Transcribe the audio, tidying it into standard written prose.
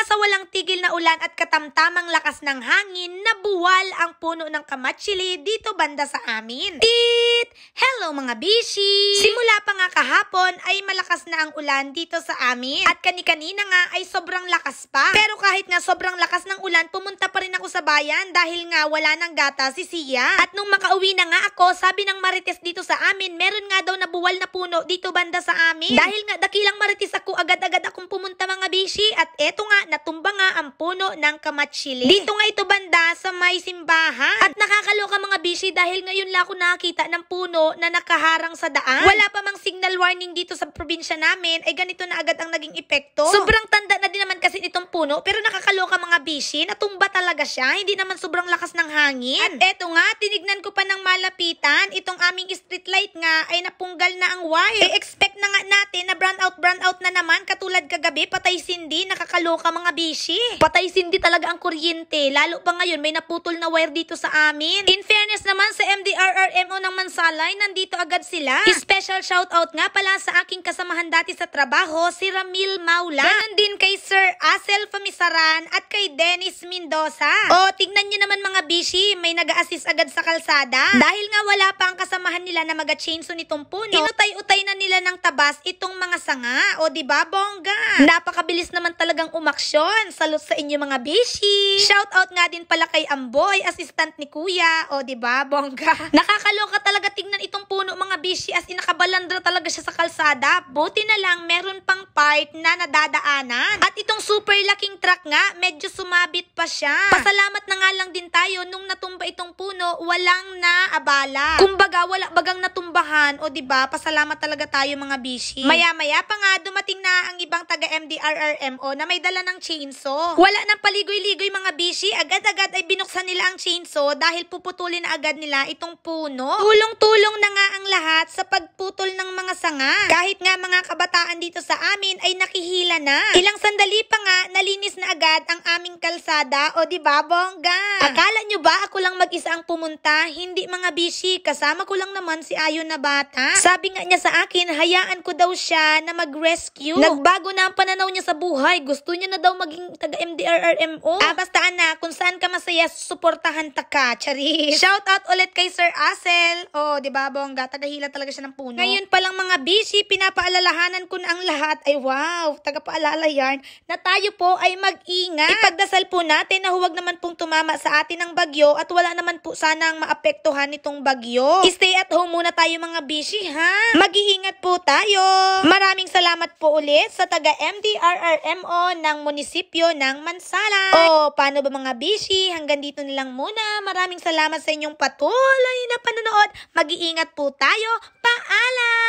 nga sa walang tigil na ulan at katamtamang lakas ng hangin, nabuwal ang puno ng kamatsili dito banda sa amin. Tit! Hello mga bishi! Simula pa nga kahapon ay malakas na ang ulan dito sa amin. At kani-kanina nga ay sobrang lakas pa. Pero kahit nga sobrang lakas ng ulan, pumunta pa rin ako sa bayan dahil nga wala nang gata si Sia. At nung makauwi na nga ako, sabi ng marites dito sa amin, meron nga daw nabuwal na puno dito banda sa amin. Dahil nga dakilang marites ako, agad-agad akong pumunta mga bishi. At eto nga, natumba nga ang puno ng kamatsili. Dito nga ito banda sa may simbahan. At nakakaloka mga bishi dahil ngayon lang ako nakakita ng puno na nakaharang sa daan. Wala pa mang signal warning dito sa probinsya namin, ay ganito na agad ang naging epekto. Sobrang tanda na din naman kasi itong puno, pero nakakaloka mga bishi, natumba talaga siya, hindi naman sobrang lakas ng hangin. At eto nga, tinignan ko pa ng malapitan, itong aming street light nga ay napunggal na ang wire. I-expect na nga natin na brown out na naman, katulad kagabi, patay sindi, nakakaloka mga bishi. Patay sindi talaga ang kuryente, lalo pa ngayon may naputol na wire dito sa amin. In fairness naman sa MDRRMO ng Mansalay, nandito agad sila. Special shoutout nga pala sa aking kasamahan dati sa trabaho, si Ramil Maula. Ganon din kay Sir Asel Famisaran at kay Dennis Mendoza. O, tignan nyo naman mga bishi, may nag-a-assist agad sa kalsada. Dahil nga wala pa ang kasamahan nila na mag-chainsaw nitong puno, inutay-utay na nila ng tabas itong mga sanga. O, diba, bongga? Napakabilis naman talagang umaksyon. Salute sa inyo mga bishi. Shoutout nga din pala kay Amboy, assistant ni Kuya. O, diba, bongga? Nakakaloka talaga tingnan itong puno mga bishi, as in nakabalandra talaga siya sa kalsada. Buti na lang meron pang part na nadadaanan. At itong super laking truck nga, medyo sumabit pa siya. Pasalamat na nga lang din tayo nung natumba itong puno, walang naabala. Kumbaga, wala bagang natumbahan. O diba, pasalamat talaga tayo mga bishi. Maya-maya pa nga, dumating na ang ibang taga MDRRMO na may dala ng chainsaw. Wala nang paligoy-ligoy mga bishi, agad-agad ay binuksan nila ang chainsaw dahil puputulin na agad nila itong puno. Tulong-tulong na nga ang lahat sa pagputol ng mga sanga. Kahit nga mga kabataan dito sa amin ay nakihila na. Ilang sandali pa nga, nalinis na agad ang aming kalsada. O diba, bongga? Akala nyo ba ako lang mag-isa ang pumunta? Hindi mga bishi, kasama ko lang naman si Ayon na bata. Sabi nga niya sa akin, hayaan ko daw siya na mag-rescue. Nagbago na ang pananaw niya sa buhay. Gusto niya na daw maging taga-MDRRMO. Bastaan na, kung saan ka masaya, suportahan ta ka. Charis. Shout out ulit kay Sir Asel. O diba, bongga? Tagahila talaga siya ng puno. Ngayon palang mga bishi, pinapaalalahanan ko na ang lahat ay wow, tagapaalala yarn, na tayo po ay mag-ingat. Ipagdasal po natin na huwag naman pong tumama sa atin ng bagyo at wala naman po sanang maapektuhan nitong bagyo. Stay at home muna tayo mga bishi ha. Mag-iingat po tayo. Maraming salamat po ulit sa taga MDRRMO ng munisipyo ng Mansalay. O paano ba mga bishi? Hanggang dito na lang muna. Maraming salamat sa inyong patuloy na panonood. Mag-iingat po tayo. Paalam!